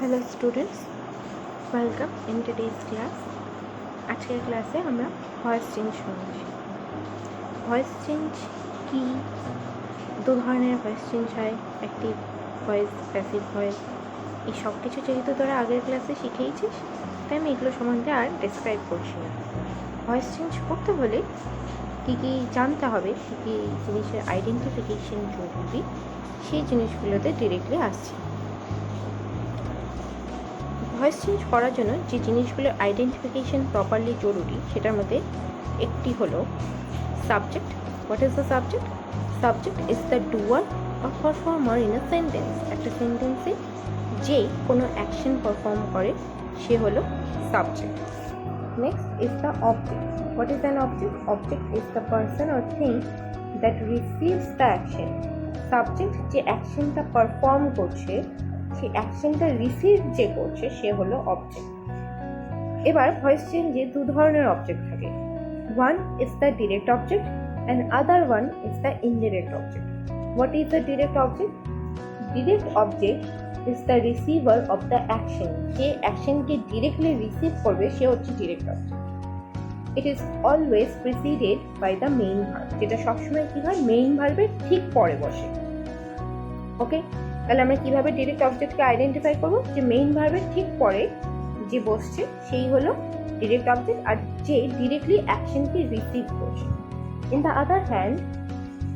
Hello students, welcome in today's class. আজকের ক্লাসে আমরা ভয়েস চেঞ্জ শুনছি। ভয়েস চেঞ্জ কি? দু ধরনের ভয়েস চেঞ্জ হয়, অ্যাক্টিভ ভয়েস, প্যাসিভ ভয়েস। এই সব কিছু যেহেতু তোরা আগের ক্লাসে শিখেইছিস, তাই আমি এগুলো সম্বন্ধে আর ডিসক্রাইব করছি না। ভয়েস চেঞ্জ করতে হলে কী কী জানতে হবে, কী কী জিনিসের আইডেন্টিফিকেশন জরুরি, সেই জিনিসগুলোতে ডিরেক্টলি আসছে। ভয়েস চেঞ্জ করার জন্য যে জিনিসগুলোর আইডেন্টিফিকেশন প্রপারলি জরুরি, সেটার মধ্যে একটি হলো subject. What is the subject? Subject is the doer or performer in a sentence. একটা সেন্টেন্সে যে কোনো অ্যাকশন পারফর্ম করে সে হলো subject. Next is the object. What is an object? Object is the person or thing that receives the action. Subject যে অ্যাকশনটা perform করছে, সেই অ্যাকশনটা রিসিভ যে করছে সে হলো অবজেক্ট। এবার ভয়েস চেঞ্জে দু ধরনের অবজেক্ট থাকে। One is the direct object and other one is the indirect object. What is the direct object? Direct object is the receiver of the action. যে অ্যাকশনকে ডিরেক্টলি রিসিভ করবে সে হচ্ছে direct object. It is always preceded by the main verb, যেটা সবসময় কী হয়, main ভার্বের ঠিক পরে বসে। ওকে, তাহলে আমরা কীভাবে ডিরেক্ট অবজেক্টকে আইডেন্টিফাই করবো? যে মেইন ভার্বের ঠিক পরে যে বসছে সেই হলো ডিরেক্ট অবজেক্ট, আর যে ডিরেক্টলি অ্যাকশনকে রিসিভ করছে। In the other hand,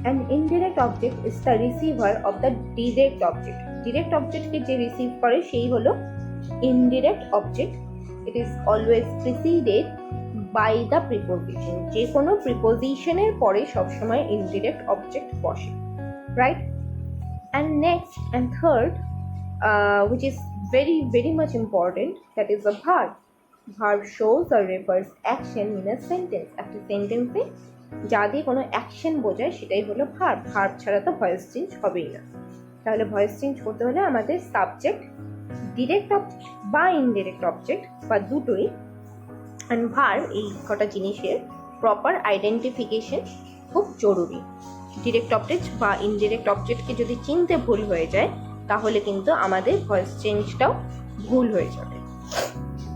an indirect object is the receiver of the direct object. Direct অবজেক্টকে যে রিসিভ করে সেই হলো indirect object. It is always preceded by the preposition. যে কোনো প্রিপোজিশনের পরে সবসময় ইনডিরেক্ট অবজেক্ট বসে, right? And next and third, which is very much important, that is the verb. Verb shows or refers action in a sentence. একটা সেন্টেন্সে যা দিয়ে কোনো অ্যাকশন বোঝায় সেটাই হলো ভার্ব। ভার্ব ছাড়া তো ভয়েস চেঞ্জ হবেই না। তাহলে ভয়েস চেঞ্জ করতে হলে আমাদের সাবজেক্ট, ডিরেক্ট অবজেক্ট বা ইনডিরেক্ট অবজেক্ট বা দুটোই, অ্যান্ড ভার্ব, এই কটা জিনিসের প্রপার আইডেন্টিফিকেশন খুব জরুরি। ডিরেক্ট অবজেক্ট বা ইনডিরেক্ট অবজেক্টকে যদি চিনতে ভুল হয়ে যায় তাহলে কিন্তু আমাদের ভয়েস চেঞ্জটাও ভুল হয়ে যাবে।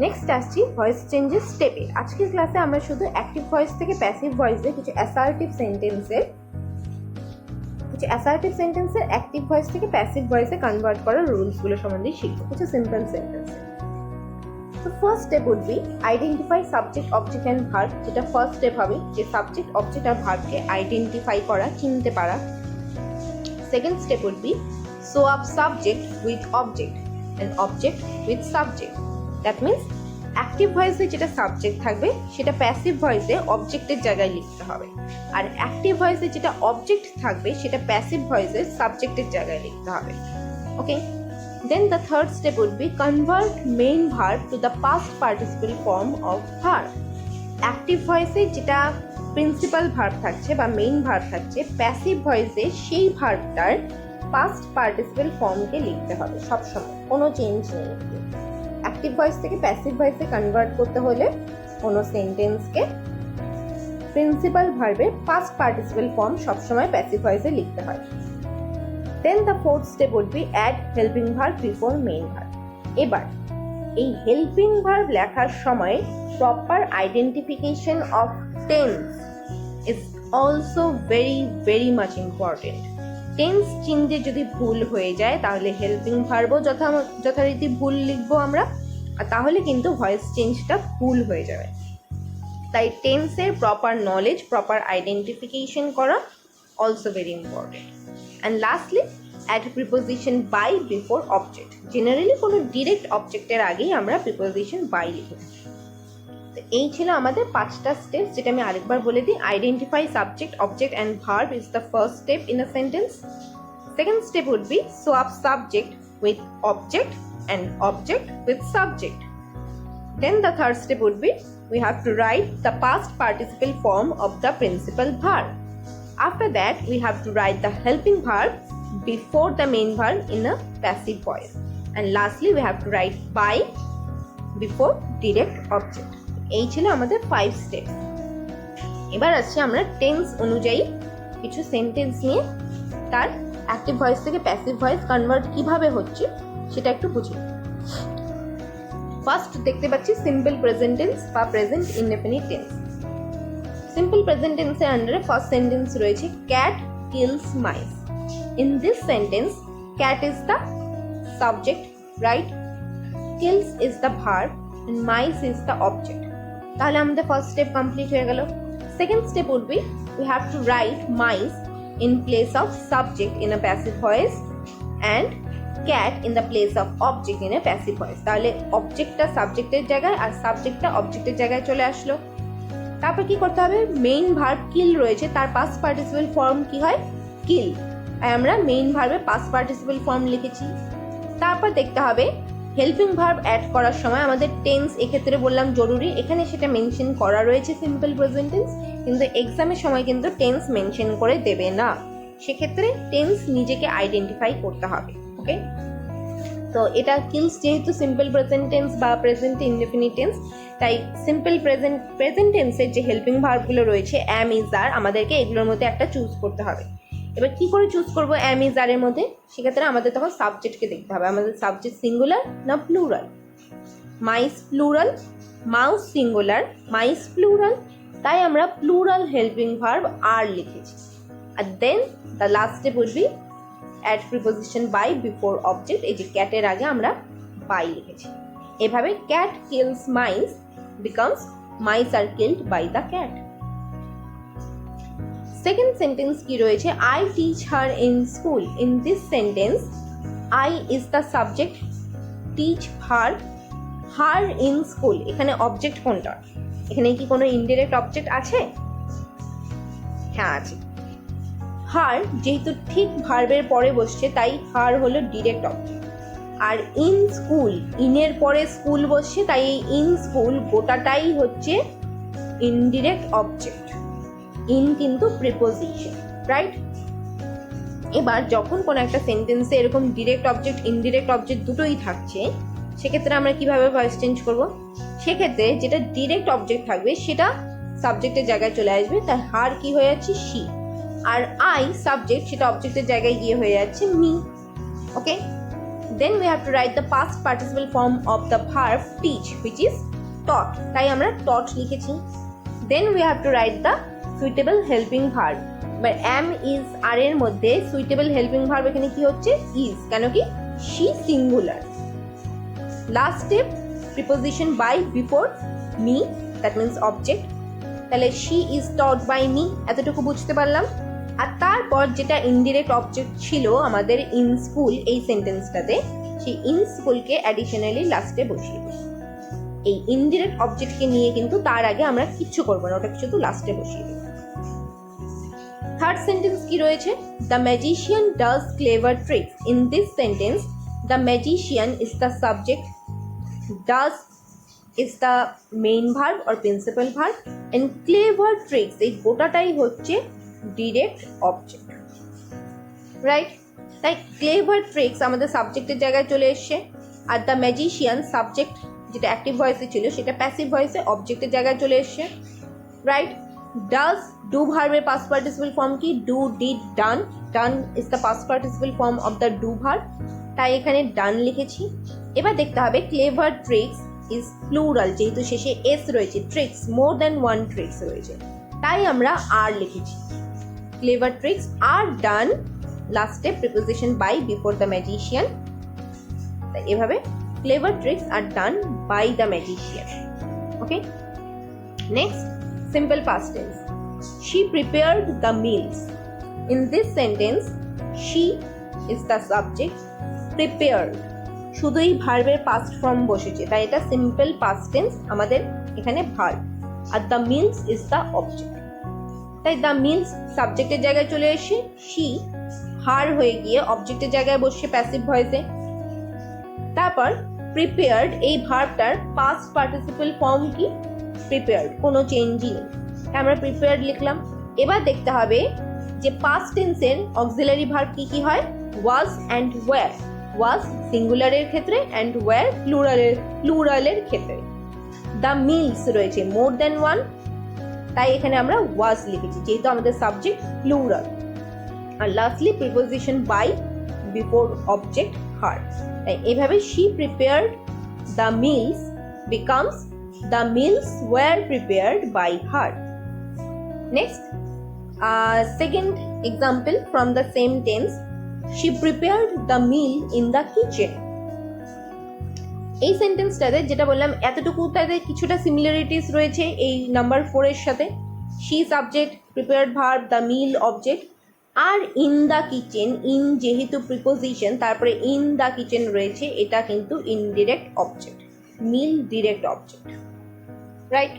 নেক্সট আসছি ভয়েস চেঞ্জের স্টেপে। আজকের ক্লাসে আমরা শুধু অ্যাক্টিভ ভয়েস থেকে প্যাসিভ ভয়েসে কিছু অ্যাসার্টিভ সেন্টেন্সের অ্যাক্টিভ ভয়েস থেকে প্যাসিভ ভয়েসে কনভার্ট করার রুলসগুলো সম্বন্ধে শিখবো, কিছু সিম্পল সেন্টেন্সে। তো first step would be identify subject, object and verb. যেটা ফার্স্ট স্টেপ হবে, যে সাবজেক্ট, অবজেক্ট আর ভার্বকে আইডেন্টিফাই করা, চিনতে পারা। Second step would be show up subject with object and object with subject. That means active ভয়েসে যেটা সাবজেক্ট থাকবে সেটা প্যাসিভ ভয়েসে অবজেক্টের জায়গায় লিখতে হবে, আর অ্যাক্টিভ ভয়েসে যেটা অবজেক্ট থাকবে সেটা প্যাসিভ ভয়েসে সাবজেক্টের জায়গায় লিখতে হবে। ওকে, then the third step would be convert main verb to the past participle form of verb. Active voice এ যেটা প্রিন্সিপাল ভার্ব থাকছে বা মেইন ভার্ব থাকছে, প্যাসিভ ভয়েসে সেই ভার্বটার পাস্ট পার্টিসিপল ফর্মকে লিখতে হবে সবসময়, কোনো চেঞ্জ নেই। অ্যাক্টিভ ভয়েস থেকে প্যাসিভ ভয়েসে কনভার্ট করতে হলে কোনো সেন্টেন্সকে প্রিন্সিপাল ভার্বের পাস্ট পার্টিসিপল ফর্ম সবসময় প্যাসিভ ভয়েসে লিখতে হয়। Then the fourth step would be add helping verb before main verb. এবার এই হেল্পিং ভার্ব লেখার সময় proper identification of tense is also very much important. Tense চিনতে যদি ভুল হয়ে যায় তাহলে হেল্পিং ভার্বও যথারীতি ভুল লিখবো আমরা, আর তাহলে কিন্তু ভয়েস চেঞ্জটা ভুল হয়ে যাবে। তাই টেন্সের প্রপার নলেজ, প্রপার আইডেন্টিফিকেশন করা also very important. And lastly, add preposition by before object. Generally কোনো ডিরেক্ট অবজেক্টের আগেই আমরা preposition by লিখি। তো এই ছিল আমাদের 5টা স্টেপ, যেটা আমি আরেকবার বলে দিই। Identify subject, object and verb is the first step in a sentence. Second step would be swap subject with object and object with subject. Then the third step would be we have to write the past participle form of the principal verb. After that, we have to write the helping verb before the main verb in a passive voice. And lastly, we have to write by before direct object. এই ছিল আমাদের 5 steps. এবার আসছে আমরা tense অনুযায়ী কিছু sentence নিয়ে তার অ্যাক্টিভ ভয়েস থেকে প্যাসিভ ভয়েস কনভার্ট কিভাবে হচ্ছে সেটা একটু বুঝি। ফার্স্ট দেখতে পাচ্ছি সিম্পল প্রেজেন্ট টেন্স বা present indefinite tense. Simple present টেন্সের আন্ডারে ফার্স্ট সেন্টেন্স রয়েছে cat kills mice. In this sentence cat is the subject, right? Kills is the verb and mice is the object. তাহলে আমাদের first step complete হয়ে গেল। Second step would be we have to write mice in place of subject in a passive voice and cat in the place of object in a passive voice. তাহলে অবজেক্টটা সাবজেক্টের জায়গায় আর সাবজেক্টটা অবজেক্টের জায়গায় চলে আসলো। তারপর কি করতে হবে, মেইন ভার্ব কিল রয়েছে, তার পাস্ট পার্টিসিপল ফর্ম কি হয়, কিল। আর আমরা মেইন ভার্বের পাস্ট পার্টিসিপল ফর্ম লিখেছি। তারপর দেখতে হবে হেল্পিং ভার্ব অ্যাড করার সময় আমাদের টেন্স এক্ষেত্রে বললাম জরুরি, এখানে সেটা মেনশন করা রয়েছে সিম্পল প্রেজেন্ট টেন্স, কিন্তু এক্সামের সময় কিন্তু টেন্স মেনশন করে দেবে না, সেক্ষেত্রে টেন্স নিজেকে আইডেন্টিফাই করতে হবে। ওকে, তো এটা কিলস যেহেতু সিম্পল প্রেজেন্ট টেন্স বা প্রেজেন্ট ইনডেফিনিট টেন্স, তাই সিম্পল প্রেজেন্ট টেন্সের যে হেল্পিং ভার্বগুলো রয়েছে অ্যাম ইজ আর, আমাদেরকে এগুলোর মধ্যে একটা চুজ করতে হবে। এবার কি করে চুজ করবো অ্যাম ইজ আর এর মধ্যে, সেক্ষেত্রে আমাদের তখন সাবজেক্টকে দেখতে হবে, আমাদের সাবজেক্ট সিঙ্গুলার না plural. Mice plural, mouse singular, mice plural, তাই আমরা প্লুরাল হেল্পিং ভার্ব আর লিখেছি। আর then the last step would be add preposition by before object, এই যে ক্যাটের আগে আমরা বাই লিখেছি। এভাবে cat kills mice becomes mice are killed by the cat. Second sentence কি রয়েছে, I teach her in school. In this sentence I is the subject, teach her, her in school, এখানে অবজেক্ট কোনটা, এখানে কি কোনো indirect object আছে? হ্যাঁ আছে। হার যেহেতু ঠিক ভার্বের পরে বসছে তাই হার হলো ডিরেক্ট অবজেক্ট, আর ইন স্কুল ইনের পরে স্কুল বসছে তাই এই ইন স্কুল গোটাটাই হচ্ছে ইনডিরেক্ট অবজেক্ট। ইন কিন্তু প্রিপোজিশন, রাইট? এবার যখন কোনো একটা সেন্টেন্সে এরকম ডিরেক্ট অবজেক্ট ইনডিরেক্ট অবজেক্ট দুটোই থাকছে, সেক্ষেত্রে আমরা কিভাবে ভয়েস চেঞ্জ করব? সেক্ষেত্রে যেটা ডিরেক্ট অবজেক্ট থাকবে সেটা সাবজেক্টের জায়গায় চলে আসবে, তাই হার কি হয়ে যাচ্ছে শি, আর আই সাবজেক্ট সেটা অবজেক্টের জায়গায় গিয়ে হয়ে যাচ্ছে me. Okay, then we have to write the past participle form of the verb teach which is taught, তাই আমরা টট লিখেছি। Then we have to write the suitable helping verb, এবার অ্যাম ইজ আর এর মধ্যে সুইটেবল হেল্পিং ভার্ব এখানে কি হচ্ছে, is, কেন কি she singular. Last step preposition by before me, that means object, তাহলে she is taught by me, এতটুকু বুঝতে পারলাম। আর তারপর যেটা ইনডিরেক্ট অবজেক্ট ছিল আমাদের ইন স্কুল এই সেন্টেন্সটাতে, সেই ইন স্কুলকে অ্যাডিশনালি লাস্টে বসিয়ে দেব। এই ইনডিরেক্ট অবজেক্টকে নিয়ে কিন্তু তার আগে আমরা কিচ্ছু করবো না, ওটা শুধু লাস্টে বসিয়ে দেব। থার্ড সেন্টেন্স কি রয়েছে, the magician does clever tricks. In this sentence the magician is the subject, does is the main verb or principal verb and clever tricks এই গোটাটাই হচ্ছে ডিরেক্ট অবজেক্ট, রাইট? তাই ক্লেভার ট্রিক্স আমাদের সাবজেক্টের জায়গায় চলে এসছে, আর দ্য ম্যাজিশিয়ান সাবজেক্ট যেটা active ভয়েসে ছিল সেটা প্যাসিভ ভয়েসে অবজেক্টের জায়গায় চলে এসছে, রাইট? ডাজ ডু ভার্বের পাস্ট পার্টিসিপল ফর্ম কি, do, did, done, done is the past participle form of the do verb, তাই এখানে ডান লিখেছি। এবার দেখতে হবে ক্লেভার ট্রিক্স ইজ প্লুরাল, যেহেতু শেষে এস রয়েছে, tricks more than one tricks রয়েছে, তাই আমরা আর লিখেছি। ক্লেভার ট্রিক্স আর ডান, লাস্টে preposition by before the magician, তাই এভাবে clever tricks are done by the magician. Okay, next simple past tense, she prepared the meals. In this sentence she is the subject, prepared শুধুই ভার্বের past form বসেছে, তাই এটা simple past tense, আমাদের এখানে verb, are the mills is the object, তাই the mills সাবজেক্টের জায়গায় চলে এসে শি হার হয়ে গিয়ে অবজেক্টের জায়গায় বসছে প্যাসিভ ভয়েসে। তারপর প্রিপেয়ার্ড এই ভার্বটার পাস্ট পার্টিসিপল ফর্ম কি, প্রিপেয়ার্ড, কোনো চেঞ্জই নেই, আমরা প্রিপেয়ার্ড লিখলাম। এবার দেখতে হবে যে পাস্ট টেন্সের অক্সিলারি ভার্ব কি কি হয়, ওয়াজ অ্যান্ড ওয়্যার। ওয়াজ সিঙ্গুলারের ক্ষেত্রে অ্যান্ড ওয়্যার প্লুরালের ক্ষেত্রে। দ্য মিলস রয়েছে মোর দ্যান ওয়ান, তাই এখানে আমরা ওয়াজ লিখেছি যেহেতু আমাদের সাবজেক্ট প্লুরাল। আর lastly preposition by before object her, তাই এভাবে she prepared the meals becomes the meals were prepared by her. Next, second example from the same tense, she prepared the meal in the kitchen. এই সেন্টেন্সটাতে যেটা বললাম এতটুকু তাদের কিছুটা similarities রয়েছে এই নাম্বার 4 এর সাথে। she subject, prepared verb, the meal object, আর ইন দ্য কিচেন, ইন যেহেতু প্রিপোজিশন তারপরে ইন দ্য কিচেন রয়েছে, এটা কিন্তু indirect object, meal direct object, right.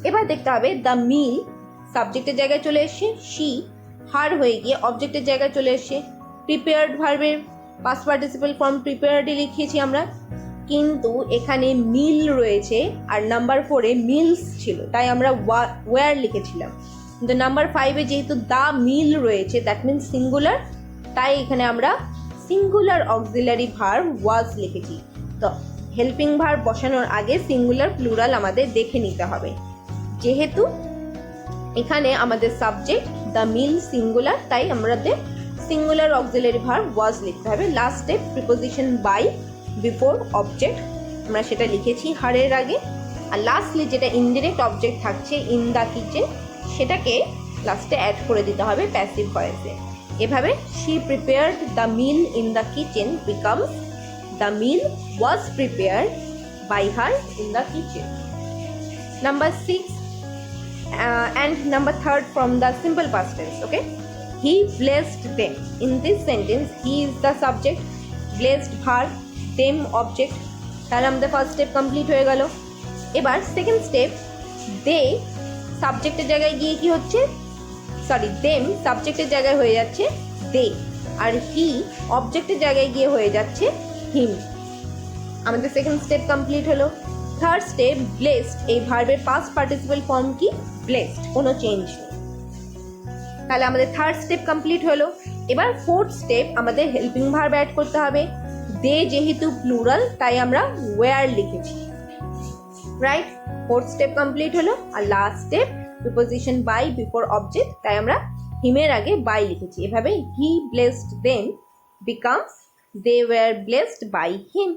এবার দেখতে হবে দ্য মিল সাবজেক্টের জায়গায় চলে এসছে, she হার হয়ে গিয়ে অবজেক্টের জায়গায় চলে এসছে, প্রিপেয়ার্ড ভার্বের পাস্ট পার্টিসিপল ফর্ম প্রিপেয়ার্ডই লিখিয়েছি আমরা, কিন্তু এখানে মিল রয়েছে আর নাম্বার 4 এ মিলস ছিল তাই আমরা ওয়্যার লিখেছিলাম। কিন্তু নাম্বার 5 এ যেহেতু দ্য মিল রয়েছে দ্যাট মিনস সিঙ্গুলার, তাই এখানে আমরা সিঙ্গুলার অক্সিলারি ভার্ব ওয়াজ লিখেছি। তো হেল্পিং ভার্ব বসানোর আগে সিঙ্গুলার প্লুরাল আমাদের দেখে নিতে হবে। যেহেতু এখানে আমাদের সাবজেক্ট দ্য মিল সিঙ্গুলার, তাই আমাদের সিঙ্গুলার অক্সিলারি ভার্ব ওয়াজ লিখতে হবে। Last step preposition by before object, আমরা সেটা লিখেছি হারের আগে। আর লাস্টলি যেটা ইনডিরেক্ট অবজেক্ট থাকছে ইন দ্য কিচেন, সেটাকে লাস্টে অ্যাড করে দিতে হবে প্যাসিভ ভয়েসে। এভাবে she prepared the meal in the kitchen becomes the meal was prepared by her in the kitchen. Number 6 and number 3 from the simple past tense. Okay, he blessed them. In this sentence he is the subject, blessed verb, them object. তাহলে আমাদের first step complete হয়ে গেল। এবার second step, দে সাবজেক্টের জায়গায় গিয়ে কি হচ্ছে, সরি দেম সাবজেক্টের জায়গায় হয়ে যাচ্ছে দে, আর হি অবজেক্টের জায়গায় গিয়ে হয়ে যাচ্ছে হিম। আমাদের সেকেন্ড স্টেপ কমপ্লিট হলো। থার্ড স্টেপ ব্লেসড, এই ভার্বের পাস্ট পার্টিসিপল ফর্ম কি ব্লেসড, কোনো চেঞ্জ নেই। তাহলে আমাদের থার্ড স্টেপ কমপ্লিট হলো। এবার ফোর্থ স্টেপ আমাদের হেল্পিং ভার্ব অ্যাড করতে হবে। দে যেহেতু প্লুরাল তাই আমরা ওয়্যার লিখেছি, রাইট। ফোর্থ স্টেপ কমপ্লিট হলো। আর last step preposition by before object, তাই আমরা হিমের আগে বাই লিখেছি। এভাবে he blessed them becomes they were blessed by him.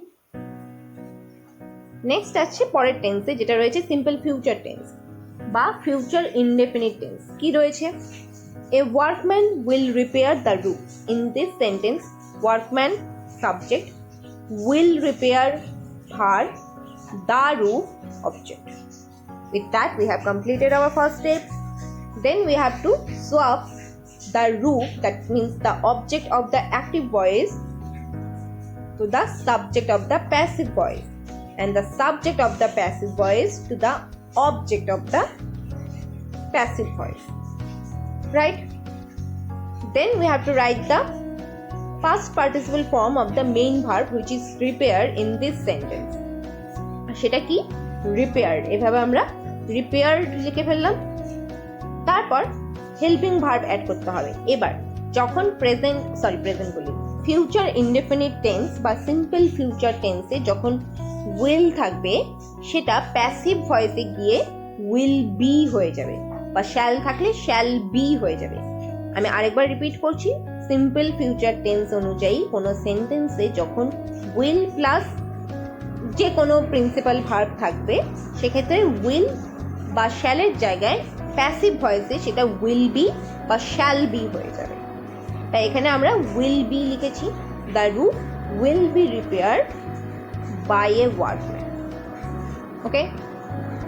Next আছে পরের টেন্সে যেটা রয়েছে সিম্পল ফিউচার টেন্স বা ফিউচার ইনডেফিনিট টেন্স। কি রয়েছে, a workman will repair the roof. In this sentence workman subject, will repair verb, the roof object. With that we have completed our first step. Then we have to swap the roof, that means the object of the active voice, to the subject of the passive voice, and the subject of the passive voice to the object of the passive voice, right? Then we have to write the past participle form of the main verb which is repaired in this sentence. সেটা কি repaired, এভাবে আমরা repaired লিখে ফেললাম। তারপর helping verb add করতে হবে। এবার যখন প্রেজেন্ট বলি ফিউচার ইনডেফিনিট টেন্স বা সিম্পল ফিউচার টেন্সে যখন উইল থাকবে সেটা প্যাসিভ ভয়েসে গিয়ে উইল বি হয়ে যাবে, বা শ্যাল থাকলে শ্যাল বি হয়ে যাবে। আমি আরেকবার রিপিট করছি, সিম্পল ফিউচার টেন্স অনুযায়ী কোনো সেন্টেন্সে যখন উইল প্লাস যে কোনো প্রিন্সিপাল ভার্ব থাকবে সেক্ষেত্রে উইল বা শ্যালের জায়গায় প্যাসিভ ভয়েসে সেটা উইল বি বা শ্যাল বি হয়ে যাবে। তাই এখানে আমরা উইল বি লিখেছি, the roof will be repaired by a workman. Okay,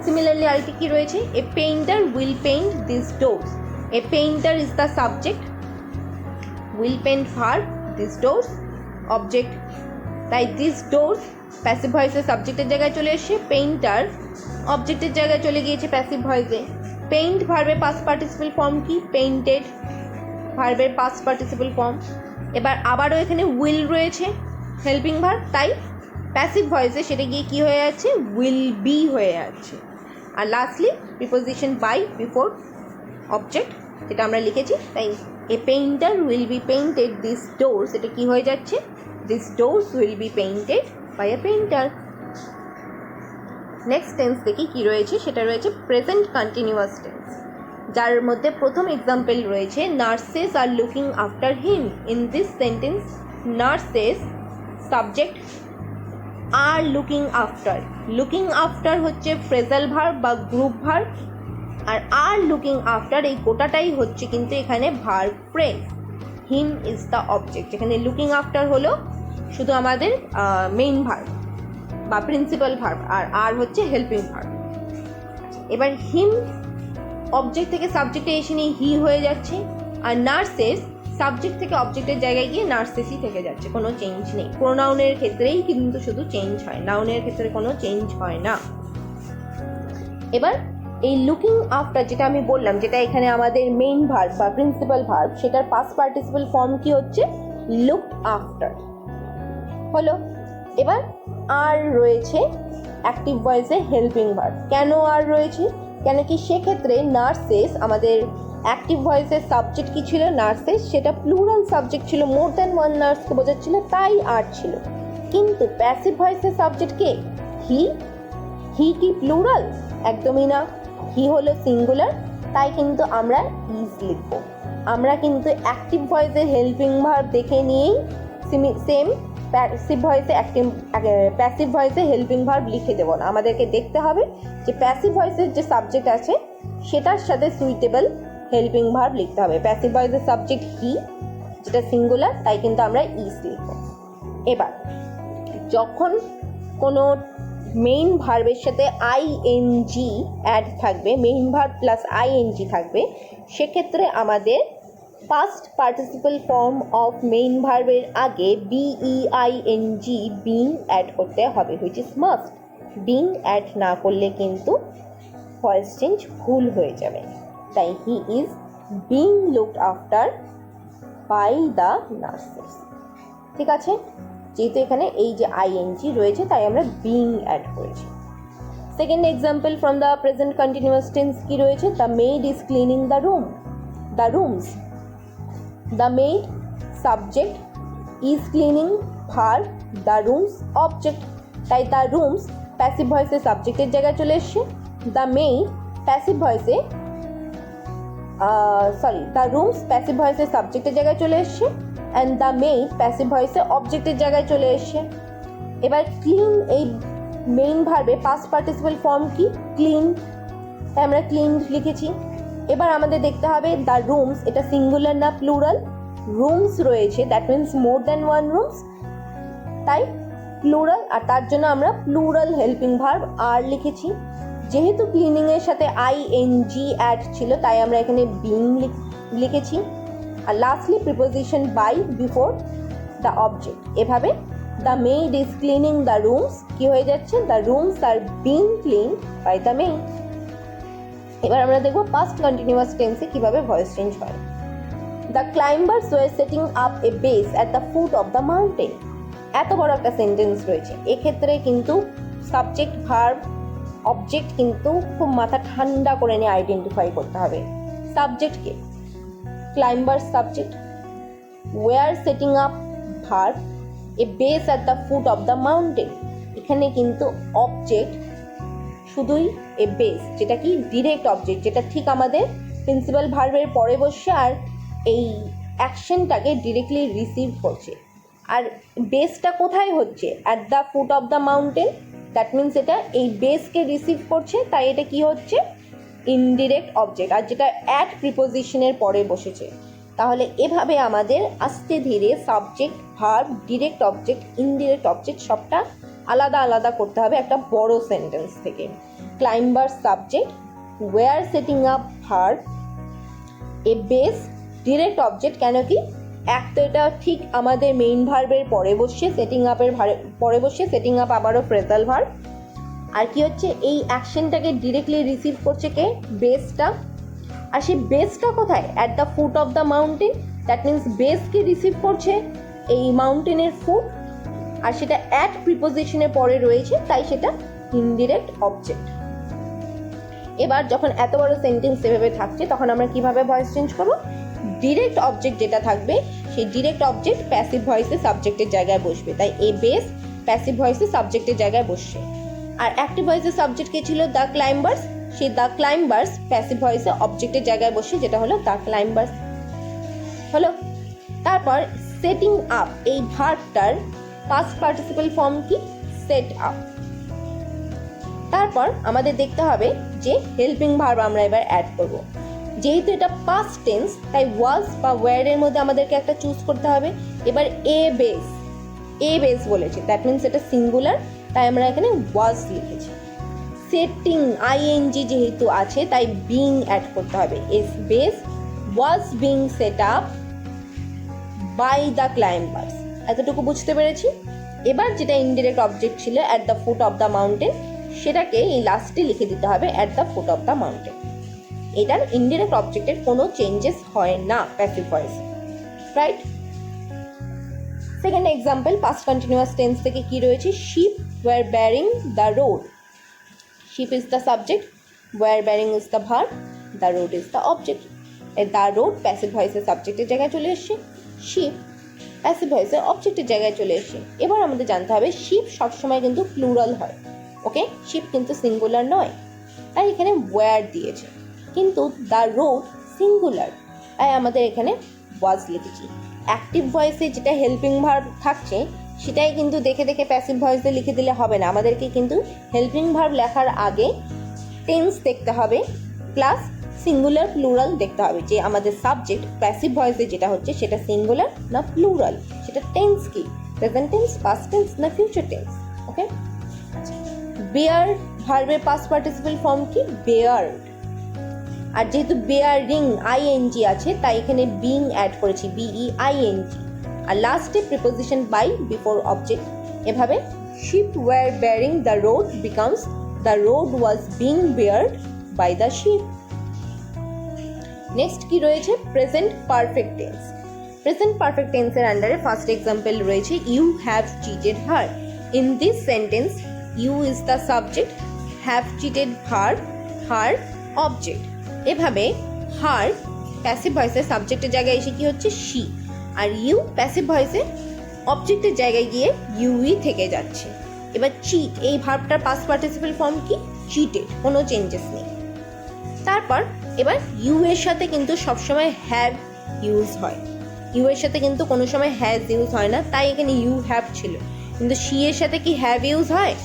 similarly আরেকটি কি রয়েছে, a painter will paint this doors. A painter is the subject, will paint verb, these doors object, তাই these doors প্যাসিভ ভয়েসে সাবজেক্টের জায়গায় চলে এসে পেইন্টার অবজেক্টের জায়গায় চলে গিয়েছে প্যাসিভ ভয়েসে। পেইন্ট ভার্বের পাস্ট পার্টিসিপল ফর্ম কি পেইন্টেড, ভার্বের পাস্ট পার্টিসিপল ফর্ম। এবার আবারও এখানে উইল রয়েছে হেল্পিং ভার্ব, তাই প্যাসিভ ভয়েসে সেটা গিয়ে কি হয়ে যাচ্ছে উইল বি হয়ে যাচ্ছে। আর lastly preposition by before object যেটা আমরা লিখেছি, তাই a painter will be painted this doors, এটা কি হয়ে যাচ্ছে this doors will be painted by a painter. Next tense দেখি কি রয়েছে, সেটা রয়েছে প্রেজেন্ট কন্টিনিউয়াস টেন্স, যার মধ্যে প্রথম এক্সাম্পল রয়েছে nurses are looking after him. In this sentence nurses subject are looking after. Looking after হচ্ছে ফ্রেজাল ভার্ব বা group verb, are looking after এই গোটাটাই হচ্ছে কিন্তু এখানে verb phrase. Him is the object, এখানে লুকিং আফটার হলো শুধু আমাদের মেইন ভার্ব বা প্রিন্সিপাল ভার্ব, আর হচ্ছে হেল্পিং ভার্ব। এবার হিম অবজেক্ট থেকে সাবজেক্টে এসে নিয়ে হি হয়ে যাচ্ছে, আর নার্সেস সাবজেক্ট থেকে অবজেক্টের জায়গায় গিয়ে নার্সেসই থেকে যাচ্ছে, কোনো চেঞ্জ নেই। প্রোনাউনের ক্ষেত্রেই কিন্তু শুধু চেঞ্জ হয়, নাউনের ক্ষেত্রে কোনো চেঞ্জ হয় না। এবার এই লুকিং আফটার যেটা আমি বললাম, যেটা এখানে আমাদের মেইন ভার্ব বা প্রিন্সিপাল ভার্ব, সেটার পাস্ট পার্টিসিপল ফর্ম কি হচ্ছে? লুকড আফটার হলো। এবার আর রয়েছে অ্যাক্টিভ ভয়েসে হেল্পিং ভার্ব। কেন আর রয়েছে? কেন কি সেক্ষেত্রে নার্সেস, আমাদের অ্যাক্টিভ ভয়েসের সাবজেক্ট কি ছিল? নার্সেস, সেটা প্লুরাল সাবজেক্ট ছিল, মোর দ্যান ওয়ান নার্সকে বোঝাচ্ছিল, তাই আর ছিল। কিন্তু প্যাসিভ ভয়েসের সাবজেক্ট কে? হি। হি কি প্লুরাল? একদমই না, হি হলো সিঙ্গুলার, তাই কিন্তু আমরা ইজ লিখব। আমরা কিন্তু অ্যাক্টিভ ভয়েসের হেল্পিং ভার্ব দেখে নিয়েই সেম প্যাসিভ ভয়েসে হেল্পিং ভার্ব লিখে দেবো না। আমাদেরকে দেখতে হবে যে প্যাসিভ ভয়েসের যে সাবজেক্ট আছে সেটার সাথে সুইটেবল হেল্পিং ভার্ব লিখতে হবে। প্যাসিভ ভয়েসের সাবজেক্ট হি, যেটা সিঙ্গুলার, তাই কিন্তু আমরা ইজ লিখব। এবার যখন কোনো মেইন ভার্বের সাথে আইএনজি অ্যাড থাকবে, মেইন ভার্ব প্লাস আইএনজি থাকবে, সেক্ষেত্রে আমাদের past participle form of main ভার্বের আগে বিইআইএনজি বিং অ্যাড করতে হবে, which is must. Being add না করলে কিন্তু ভয়েস চেঞ্জ ভুল হয়ে যাবে। তাই he is being looked after by the nurses. ঠিক আছে, যেহেতু এখানে এই যে আইএনজি রয়েছে তাই আমরা বিং অ্যাড করেছি। Second example from the present continuous tense কি রয়েছে? The maid is cleaning the rooms. The maid subject, is cleaning verb, the rooms object, তাই দ্য রুমস প্যাসিভ ভয়েসে সাবজেক্টের জায়গায় চলে এসছে। দ্য মেড প্যাসিভ ভয়েসে দ্য রুমস প্যাসিভ ভয়েসে সাবজেক্টের জায়গায় চলে এসছে, অ্যান্ড দ্য মেড প্যাসিভ ভয়েসে অবজেক্টের জায়গায় চলে এসছে। এবার ক্লিন, এই মেইন ভার্বে পাস্ট পার্টিসিপল ফর্ম কি? ক্লিন, তাই আমরা ক্লিন লিখেছি। এবার আমাদের দেখতে হবে দ্য রুমস, এটা সিঙ্গুলার না প্লুরাল? রুমস রয়েছে, that means more than one rooms, তাই প্লুরাল, আর তার জন্য আমরা প্লুরাল হেল্পিং ভার্ব আর লিখেছি। যেহেতু ক্লিনিংয়ের সাথে আইএনজি অ্যাড ছিল, তাই আমরা এখানে বিং লিখেছি। আর lastly preposition by before the object. এভাবে the maid is cleaning the rooms কি হয়ে যাচ্ছে? The rooms are being clean by the maid. এবার আমরা দেখবো পাস্ট কন্টিনিউয়াস টেন্সে কিভাবে ভয়েস চেঞ্জ হয়। The climbers were setting up a base at the foot of the mountain. এত বড় একটা সেন্টেন্স রয়েছে, এক্ষেত্রে কিন্তু সাবজেক্ট ভার্ব অবজেক্ট কিন্তু খুব মাথা ঠান্ডা করে নিয়ে আইডেন্টিফাই করতে হবে। সাবজেক্টকে climbers subject, were setting up verb, a base at the foot of the mountain. এখানে কিন্তু অবজেক্ট শুধুই এ বেস, যেটা কি ডিরেক্ট অবজেক্ট, যেটা ঠিক আমাদের প্রিন্সিপাল ভার্বের পরে বসে আর এই অ্যাকশনটাকে ডিরেক্টলি রিসিভ করছে। আর বেসটা কোথায় হচ্ছে? At the foot of the mountain, that means এটা এই বেসকে রিসিভ করছে, তাই এটা কি হচ্ছে? ইনডিরেক্ট অবজেক্ট, আর যেটা অ্যাট প্রিপোজিশনের পরে বসেছে। তাহলে এভাবে আমাদের আস্তে ধীরে subject verb direct object indirect object সবটা আলাদা আলাদা করতে হবে একটা বড় সেন্টেন্স থেকে। Climber subject, were setting up verb, a base direct object. কেন কি? এক তো এটা ঠিক আমাদের মেইন ভার্বের পরে বসছে, সেটিং আপের পরে বসছে, সেটিং আপ আবারও ফ্রেজাল ভার্ব। আর কি হচ্ছে? এই অ্যাকশনটাকে ডিরেক্টলি রিসিভ করছে কে? বেসটা। আর সেই বেসটা কোথায়? At the foot of the mountain, that means বেসকে রিসিভ করছে এই মাউন্টেনের ফুট, আর সেটা অ্যাট প্রিপোজিশনের পরে রয়েছে, তাই সেটা ইনডিরেক্ট অবজেক্ট। এবার যখন এত বড় সেন্টেন্স এভাবে থাকছে, তখন আমরা কিভাবে ভয়েস চেঞ্জ করবো? ডিরেক্ট অবজেক্ট যেটা থাকবে সেই ডিরেক্ট অবজেক্ট প্যাসিভ ভয়েসে সাবজেক্টের জায়গায় বসবে, তাই এ বেস প্যাসিভ ভয়েসে সাবজেক্টের জায়গায় বসছে। আর অ্যাক্টিভ ভয়েসের সাবজেক্ট কে ছিল? দ্য ক্লাইম্বার্স, সেই দ্য ক্লাইম্বার্স প্যাসিভ ভয়েসে অবজেক্টের জায়গায় বসে, যেটা হলো দ্য ক্লাইম্বার্স হলো। তারপর সেটিং আপ, এই ভার্বটার পাস্ট পার্টিসিপল ফর্ম কি? Set up. তারপর আমাদের দেখতে হবে যে হেল্পিং ভার্ব আমরা এবার অ্যাড করব। যেহেতু এটা পাস্ট টেন্স তাই ওয়াজ বা ওয়্যার এর মধ্যে আমাদেরকে একটা চুজ করতে হবে। এবার এ বেস বলেছে, দ্যাট মিনস এটা সিঙ্গুলার, তাই আমরা এখানে ওয়াজ লিখেছি। সেটিং আইএনজি যেহেতু আছে তাই বিং অ্যাড করতে হবে। As base was being set up by the climbers. এতটুকু বুঝতে পেরেছি। এবার যেটা ইনডিরেক্ট অবজেক্ট ছিল at the foot of the mountain, সেটাকে এই লাস্টে লিখে দিতে হবে at the foot of the mountain. এটার ইনডিরেক্ট অবজেক্টের কোনো চেঞ্জেস হয় না প্যাসিভ ভয়েসে, right? Second example past continuous tense থেকে কি রয়েছে? Ship were barring the road. Ship is the subject, were barring is the verb, the road is the object. The road passive ভয়েসের সাবজেক্টের জায়গায় চলে এসছে, শিপ প্যাসিভ ভয়েসে অবজেক্টের জায়গায় চলে এসছে। এবার আমাদের জানতে হবে শিপ সবসময় কিন্তু প্লুরাল হয়, ওকে? শিপ কিন্তু সিঙ্গুলার নয়, তাই এখানে ওয়্যার দিয়েছে। কিন্তু দ্য রোড সিঙ্গুলার, তাই আমাদের এখানে ওয়াজ লিখেছি। অ্যাক্টিভ ভয়েসে যেটা হেল্পিং ভার্ব থাকছে সেটাই কিন্তু দেখে দেখে প্যাসিভ ভয়েসে লিখে দিলে হবে না। আমাদেরকে কিন্তু হেল্পিং ভার্ব লেখার আগে টেন্স দেখতে হবে, প্লাস সিঙ্গুলার প্লুরাল দেখতে হবে যে আমাদের সাবজেক্ট প্যাসিভ ভয়েসে যেটা হচ্ছে সেটা সিঙ্গুলার না প্লুরাল, সেটা টেন্স কি, প্রেজেন্ট টেন্স, পাস্ট টেন্স না ফিউচার টেন্স, ওকে? বেয়ার ভার্বের পাস্ট পার্টিসিপল ফর্ম কি? বেয়ার্ড। আর যেহেতু বেয়ারিং আইএনজি আছে তাই এখানে বিং অ্যাড করেছি, বিইআইএনজি। আর লাস্টে প্রিপোজিশন বাই বিফোর অবজেক্ট। এভাবে ship were bearing the road becomes the road was being beared by the ship. Next কি রয়েছে? Present perfect tense. Present perfect টেন্সের আন্ডারে ফার্স্ট এক্সাম্পল রয়েছে you have cheated her. In this sentence you is the subject, have cheated verb, her object. এভাবে her passive ভয়েসের সাবজেক্টের জায়গায় এসে কি হচ্ছে? শি। আর ইউ প্যাসিভ ভয়েসে অবজেক্টের জায়গায় গিয়ে ইউই থেকে যাচ্ছে। এবার চিট, এই ভার্বটার পাস্ট পার্টিসিপল ফর্ম কি? চিটেড, কোনো চেঞ্জেস নেই। তারপর এবার ইউ এর সাথে কিন্তু সবসময় হ্যাভ ইউজ হয়, ইউ এর সাথে কিন্তু কোনো সময় হ্যাজ ইউজ হয় না, তাই এখানে ইউ হ্যাভ ছিল। কিন্তু শি এর সাথে কি হ্যাভ ইউজ হয়?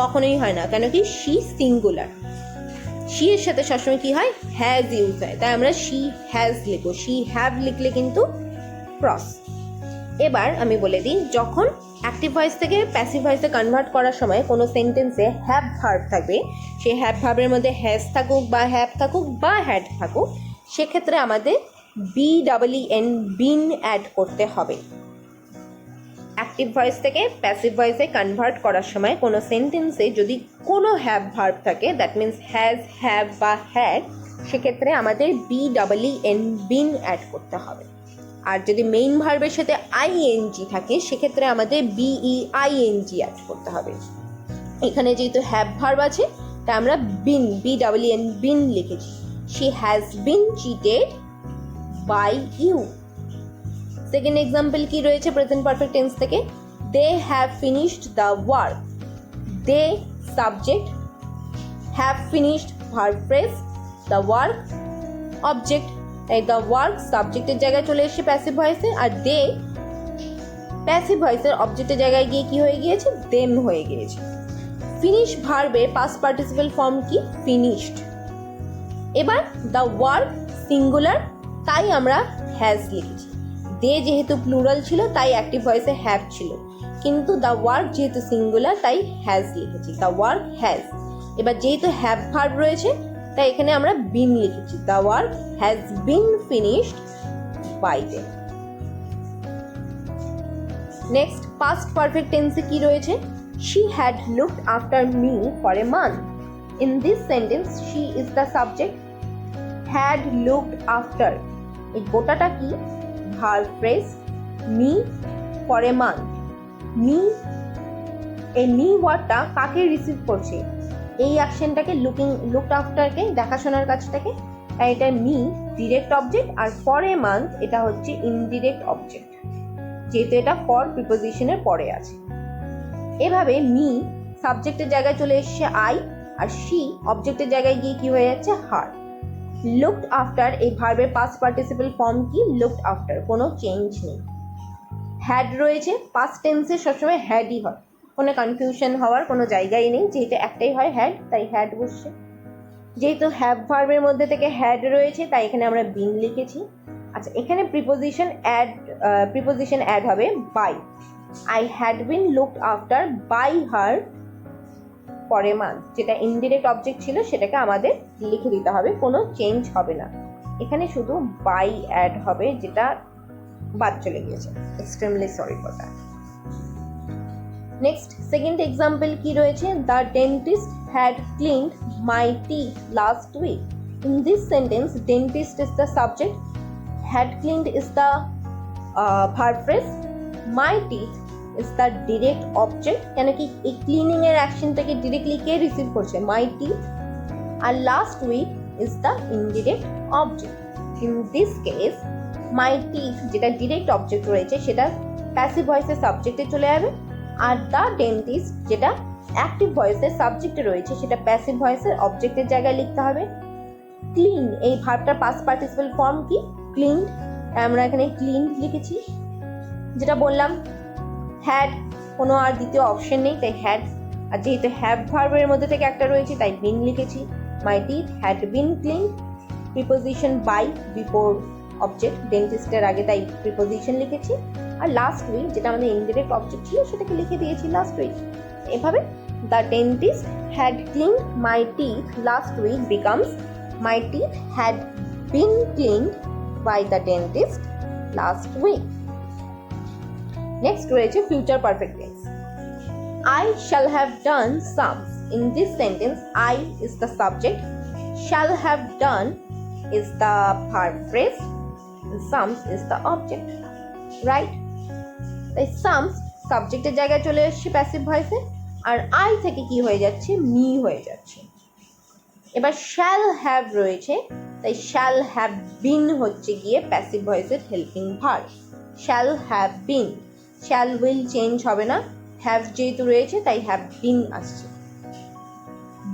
কখনোই হয় না, কেন কি? She singular. শি এর সাথে সবসময় কি হয়? হ্যাজ ইউজ হয়, তাই আমরা শি হ্যাজ লিখবো। শি হ্যাভ লিখলে কিন্তু ক্রস। এবার আমি বলে দিই, যখন অ্যাক্টিভ ভয়েস থেকে প্যাসিভ ভয়েসে কনভার্ট করার সময় কোনো সেন্টেন্সে হ্যাভ ভার্ব থাকবে, সেই হ্যাভ ভার্বের মধ্যে হ্যাজ থাকুক বা হ্যাভ থাকুক বা হ্যাড থাকুক, সেক্ষেত্রে আমাদের BEEN বিন অ্যাড করতে হবে। অ্যাক্টিভ ভয়েস থেকে প্যাসিভ ভয়েসে কনভার্ট করার সময় কোনো সেন্টেন্সে যদি কোনো হ্যাভ ভার্ব থাকে, দ্যাট মিনস হ্যাজ, হ্যাভ বা হ্যাড, সেক্ষেত্রে আমাদের BEEN বিন অ্যাড করতে হবে। আর যদি মেইন ভার্বের সাথে আইএনজি থাকে সেক্ষেত্রে আমাদের BEING অ্যাড করতে হবে। এখানে যেহেতু হ্যাভ ভার্ব আছে তাই আমরা বিন, BEEN বিন লিখেছি। She has been cheated by you. Second example কি রয়েছে প্রেজেন্ট পারফেক্ট টেন্স থেকে? They have finished the work. They subject, have finished verb phrase, the work object, তাই দ্য ওয়ার্ক সাবজেক্টের জায়গায় চলে এসেছে প্যাসিভ ভয়েসে, আর দে প্যাসিভ ভয়েসের অবজেক্টের জায়গায় গিয়ে কি হয়ে গিয়েছে? দেম হয়ে গিয়েছে। ফিনিশ ভার্বের পাস্ট পার্টিসিপল ফর্ম কি? ফিনিশড। এবার দ্য ওয়ার্ক সিঙ্গুলার, তাই আমরা হ্যাজ লিখেছি। দে যেহেতু প্লুরাল ছিল তাই অ্যাক্টিভ ভয়েসে হ্যাভ ছিল, কিন্তু দ্য ওয়ার্ক যেহেতু সিঙ্গুলার তাই হ্যাজ লিখেছি, দ্য ওয়ার্ক হ্যাজ। এবার যেহেতু হ্যাভ ভার্ব রয়েছে তাই এখানে আমরা বিন লিখেছি, the work has been finished by them. Next past perfect টেন্সে কি রয়েছে? She had looked after me for a month. In this sentence she is the subject, had looked after এই গোটাটা কি? Verb phrase, me for a month. Me, এই me ওয়ার্ডটা কাকে receive করছে? এই অ্যাকশনটাকে, লুকড আফটারকে, দেখাশোনার কাজটাকে, তাই এটা মি ডিরেক্ট অবজেক্ট, আর ফর এ মান্থ এটা হচ্ছে ইনডিরেক্ট অবজেক্ট, যেহেতু এটা ফর প্রিপোজিশনের পরে আছে। এভাবে মি সাবজেক্টের জায়গায় চলে এসছে আই, আর শি অবজেক্টের জায়গায় গিয়ে কি হয়ে যাচ্ছে? হার। লুকড আফটার এই ভার্বের পাস্ট পার্টিসিপল ফর্ম কি? লুকড আফটার, কোনো চেঞ্জ নেই। হ্যাড রয়েছে, পাস্ট টেন্সে সবসময় হ্যাডই হয়, কোনো কনফিউশন হওয়ার কোনো জায়গাই নেই, যেহেতু একটাই হয় হ্যাড তাই হ্যাড বসছে। যেহেতু হ্যাভ ভার্বের মধ্যে থেকে হ্যাড রয়েছে তাই এখানে আমরা বিন লিখেছি। আচ্ছা, এখানে প্রিপোজিশন অ্যাড হবে by. I had been looked after by her for a month, যেটা ইনডিরেক্ট অবজেক্ট ছিল সেটাকে আমাদের লিখে দিতে হবে, কোনো চেঞ্জ হবে না। এখানে শুধু বাই অ্যাড হবে, যেটা বাদ চলে গিয়েছে, extremely sorry for that. Next second example কি রয়েছে, the dentist had cleaned my teeth last week. In this sentence dentist is the subject, had cleaned is the verb phrase, my teeth is the direct object, কেন কি এই cleaning এর অ্যাকশনটাকে directly কে receive করছে, my teeth, আর last week is the indirect object. In this case my teeth যেটা direct object রয়েছে সেটা প্যাসিভ ভয়েসের সাবজেক্টে চলে যাবে, আর দ্য ডেন্টিস্ট যেটা অ্যাক্টিভ ভয়েসের সাবজেক্টে রয়েছে সেটা প্যাসিভ ভয়েসের অবজেক্টের জায়গায় লিখতে হবে। ক্লিন এই ভার্বটার পাস্ট পার্টিসিপল ফর্ম কি, ক্লিনড, আমরা এখানে ক্লিনড লিখেছি। যেটা বললাম হ্যাড, কোনো আর দ্বিতীয় অপশন নেই তাই হ্যাড, আর যেহেতু হ্যাভ ভার্বের মধ্যে থেকে একটা রয়েছে তাই বিন লিখেছি। My teeth had been cleaned, preposition by before object, ডেন্টিস্টের আগে তাই প্রিপোজিশন লিখেছি। আর লাস্ট উইক যেটা আমাদের ইনডিরেক্ট অবজেক্ট ছিল সেটাকে লিখে দিয়েছি লাস্ট উইক। এভাবে the dentist had cleaned my teeth last week becomes my teeth had been cleaned by the dentist last week. Next রয়েছে future perfect tense. I shall have done sums. In this sentence I is the subject, shall have done is the verb phrase, and sums is the object, right? তাই sums সাবজেক্টের জায়গায় চলে এসেছে passive ভয়েসে, R I থেকে কি হয়ে যাচ্ছে, me হয়ে যাচ্ছে। এবার শ্যাল হ্যাভ রয়েছে তাই শ্যাল হ্যাভ বিন হচ্ছে গিয়ে প্যাসিভ ভয়েসের helping verb, shall have been, shall will change হবে না, হ্যাভ যেহেতু রয়েছে তাই হ্যাভ বিন আসছে।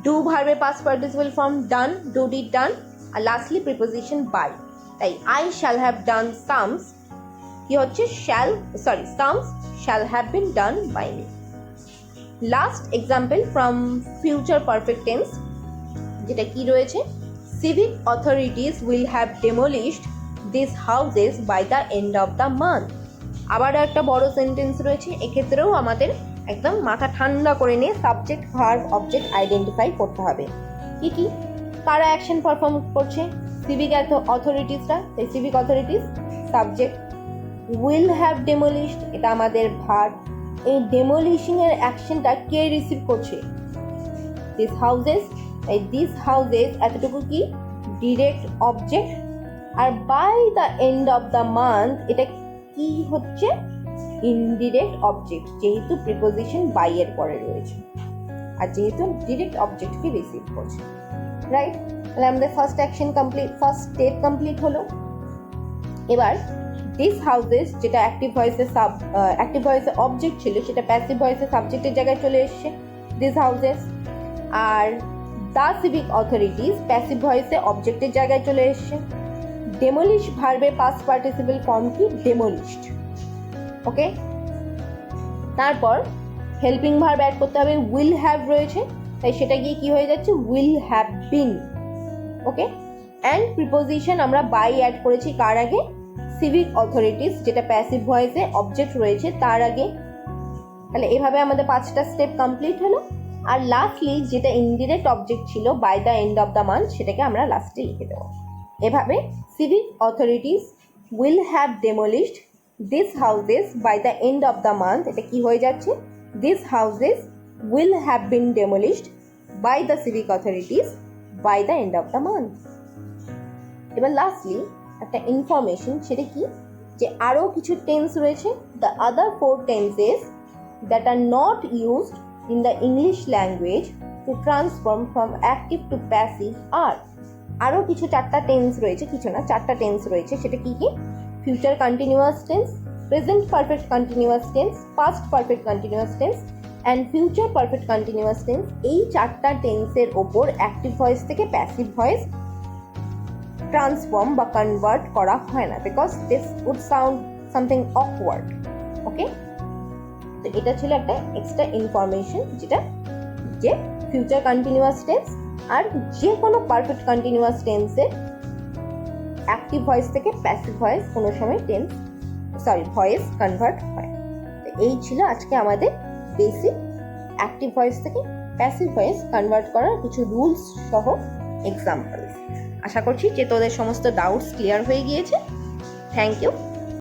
ডু ভার্বের past participle form done, do did done, আর লাস্টলি প্রিপোজিশন বাই, তাই I shall have done sums কি হচ্ছে, sums shall have been done by me. Last example from future perfect tense, যেটা কি রয়েছে, civic authorities will have demolished this houses by the end of the month. আবার একটা বড় sentence রয়েছে, এক্ষেত্রেও আমাদের একদম মাথা ঠান্ডা করে নিয়ে সাবজেক্ট ভার্ব অবজেক্ট আইডেন্টিফাই করতে হবে। কি কি কারা অ্যাকশন পারফর্ম করছে, সিভিক অথরিটিসরা, তাই civic authorities subject, will have demolished এটা আমাদের ভার্ব, এই ডেমোলিশিং এর অ্যাকশনটা কে রিসিভ করছে, দিস হাউসেস, এই দিস হাউসেস এতটুকু কি ডিরেক্ট অবজেক্ট, আর by the end of the month এটা কি হচ্ছে, ইনডিরেক্ট অবজেক্ট, যেহেতু প্রিপোজিশন বাই এর পরে রয়েছে আর যেহেতু ডিরেক্ট অবজেক্টকে রিসিভ করছে, রাইট? তাহলে আমাদের first action complete, first step complete হলো। এবার দিস হাউসেস যেটা অ্যাক্টিভ ভয়েসের অবজেক্ট ছিল সেটা প্যাসিভ ভয়েসের সাবজেক্টের জায়গায় চলে এসেছে, দিস হাউসেস, আর দ্য সিভিক অথরিটিস প্যাসিভ ভয়েসে অবজেক্টের জায়গায় চলে এসেছে। ডেমোলিশ ভার্বের পাস্ট পার্টিসিপল ফর্ম কি, ডেমোলিশড, ওকে। তারপর হেল্পিং ভার্ব অ্যাড করতে হবে, উইল হ্যাভ রয়েছে তাই সেটা গিয়ে কি হয়ে যাচ্ছে, will have bin, okay. And preposition আমরা বাই অ্যাড করেছি কার আগে, সিভিক অথরিটিস যেটা প্যাসিভ ভয়েসে অবজেক্ট রয়েছে তার আগে। তাহলে এভাবে আমাদের 5টা স্টেপ কমপ্লিট হলো। আর লাস্টলি যেটা ইনডিরেক্ট অবজেক্ট ছিল by the end of the month সেটাকে আমরা লাস্টে লিখে দেবো। এভাবে civic authorities will have demolished this houses by the end of the month, এটা কি হয়ে যাচ্ছে, this houses will have been demolished by the civic authorities by the end of the month. এবার লাস্টলি একটা ইনফরমেশন, সেটা কি, যে আরও কিছু টেন্স রয়েছে, the other 4 tenses that are not used in the English language to transform from active to passive are, আরও কিছু 4টা টেন্স রয়েছে, কিছু না 4টা টেন্স রয়েছে, সেটা কি কি, future continuous tense, present perfect continuous tense, past perfect continuous tense and future perfect continuous tense. এই 4টা টেন্সের ওপর অ্যাক্টিভ ভয়েস থেকে প্যাসিভ ভয়েস ট্রান্সফর্ম বা কনভার্ট করা হয় না, because this would sound something awkward, okay, তো এটা ছিল একটা এক্সট্রা ইনফরমেশন, যেটা যে ফিউচার কন্টিনিউয়াস টেন্স আর যে কোনো পারফেক্ট কন্টিনিউয়াস টেন্সে অ্যাক্টিভ ভয়েস থেকে প্যাসিভ ভয়েস কোনো সময় ভয়েস কনভার্ট হয়। তো এই ছিল আজকে আমাদের বেসিক অ্যাক্টিভ ভয়েস থেকে প্যাসিভ ভয়েস কনভার্ট করার কিছু রুলস সহ এক্সাম্পলস। আশা করছি যে তোদের সমস্ত ডাউটস ক্লিয়ার হয়ে গিয়েছে। Thank you.